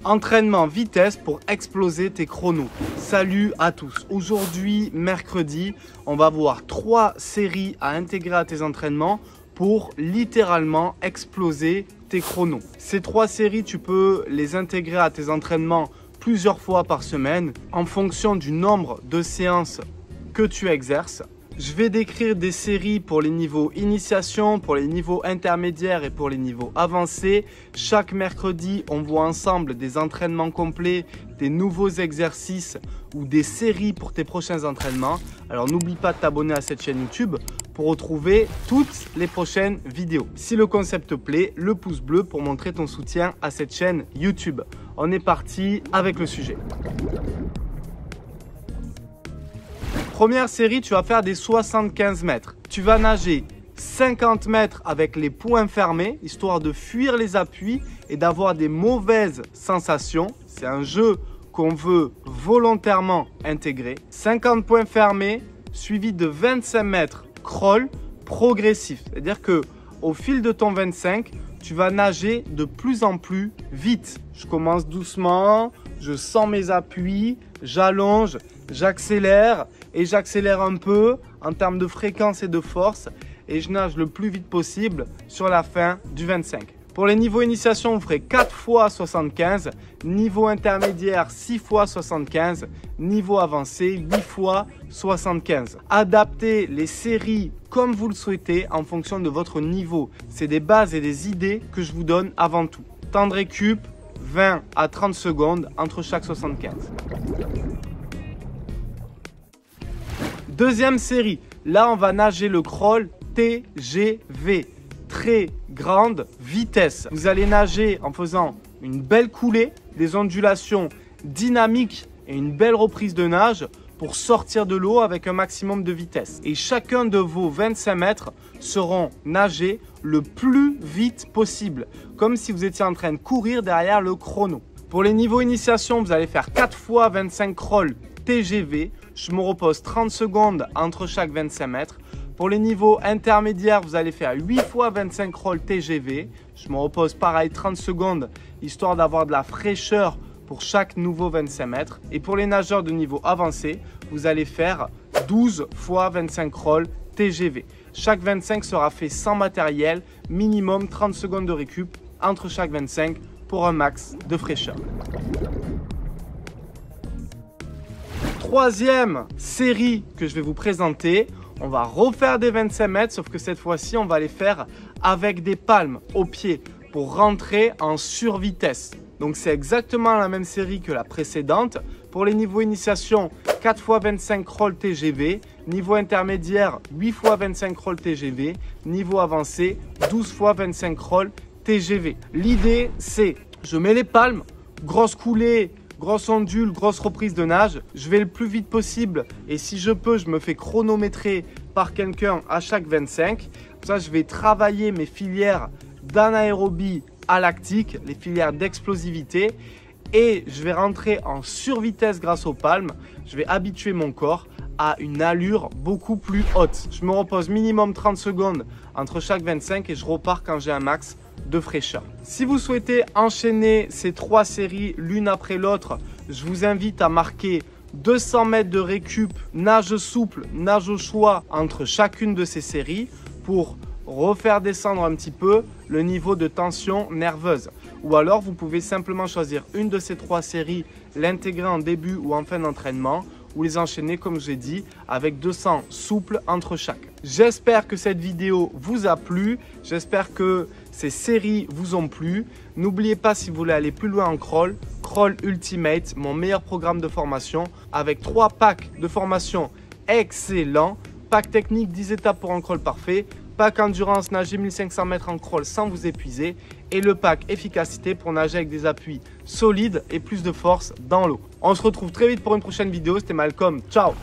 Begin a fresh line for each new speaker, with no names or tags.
Entraînement vitesse pour exploser tes chronos. Salut à tous. Aujourd'hui, mercredi, on va voir 3 séries à intégrer à tes entraînements pour littéralement exploser tes chronos. Ces 3 séries, tu peux les intégrer à tes entraînements plusieurs fois par semaine en fonction du nombre de séances que tu exerces. Je vais décrire des séries pour les niveaux initiation, pour les niveaux intermédiaires et pour les niveaux avancés. Chaque mercredi, on voit ensemble des entraînements complets, des nouveaux exercices ou des séries pour tes prochains entraînements. Alors n'oublie pas de t'abonner à cette chaîne YouTube pour retrouver toutes les prochaines vidéos. Si le concept te plaît, le pouce bleu pour montrer ton soutien à cette chaîne YouTube. On est parti avec le sujet. Première série, tu vas faire des 75 mètres. Tu vas nager 50 mètres avec les poings fermés, histoire de fuir les appuis et d'avoir des mauvaises sensations. C'est un jeu qu'on veut volontairement intégrer. 50 poings fermés, suivi de 25 mètres crawl progressif. C'est-à-dire que au fil de ton 25, tu vas nager de plus en plus vite. Je commence doucement, je sens mes appuis, j'allonge, j'accélère et j'accélère un peu en termes de fréquence et de force et je nage le plus vite possible sur la fin du 25. Pour les niveaux initiation, vous ferez 4 fois 75, niveau intermédiaire 6 fois 75, niveau avancé 8 fois 75. Adaptez les séries comme vous le souhaitez en fonction de votre niveau. C'est des bases et des idées que je vous donne avant tout. Temps de récup, 20 à 30 secondes entre chaque 75. Deuxième série, là on va nager le crawl TGV, très grande vitesse. Vous allez nager en faisant une belle coulée, des ondulations dynamiques et une belle reprise de nage pour sortir de l'eau avec un maximum de vitesse. Et chacun de vos 25 mètres seront nagés le plus vite possible, comme si vous étiez en train de courir derrière le chrono. Pour les niveaux initiation, vous allez faire 4 fois 25 crawl TGV. Je me repose 30 secondes entre chaque 25 mètres. Pour les niveaux intermédiaires, vous allez faire 8 fois 25 crawl TGV. Je me repose pareil 30 secondes, histoire d'avoir de la fraîcheur pour chaque nouveau 25 mètres. Et pour les nageurs de niveau avancé, vous allez faire 12 fois 25 crawl TGV. Chaque 25 sera fait sans matériel, minimum 30 secondes de récup entre chaque 25 pour un max de fraîcheur. Troisième série que je vais vous présenter, on va refaire des 25 mètres, sauf que cette fois-ci, on va les faire avec des palmes au pied pour rentrer en survitesse. Donc, c'est exactement la même série que la précédente. Pour les niveaux initiation, 4 fois 25 crawl TGV. Niveau intermédiaire, 8 fois 25 crawl TGV. Niveau avancé, 12 fois 25 crawl TGV. L'idée, c'est, je mets les palmes, grosse coulée, grosse ondule, grosse reprise de nage. Je vais le plus vite possible et si je peux, je me fais chronométrer par quelqu'un à chaque 25. Pour ça, je vais travailler mes filières d'anaérobie à lactique, les filières d'explosivité et je vais rentrer en survitesse grâce aux palmes. Je vais habituer mon corps à une allure beaucoup plus haute. Je me repose minimum 30 secondes entre chaque 25 et je repars quand j'ai un max de fraîcheur. Si vous souhaitez enchaîner ces 3 séries l'une après l'autre, je vous invite à marquer 200 mètres de récup, nage souple, nage au choix entre chacune de ces séries pour refaire descendre un petit peu le niveau de tension nerveuse. Ou alors vous pouvez simplement choisir une de ces 3 séries, l'intégrer en début ou en fin d'entraînement ou les enchaîner comme j'ai dit avec 200 souples entre chaque. J'espère que cette vidéo vous a plu, j'espère que ces séries vous ont plu. N'oubliez pas, si vous voulez aller plus loin en crawl, Crawl Ultimate, mon meilleur programme de formation avec 3 packs de formation excellents. Pack technique 10 étapes pour un crawl parfait, pack endurance nager 1500 mètres en crawl sans vous épuiser et le pack efficacité pour nager avec des appuis solides et plus de force dans l'eau. On se retrouve très vite pour une prochaine vidéo. C'était Malcolm, ciao!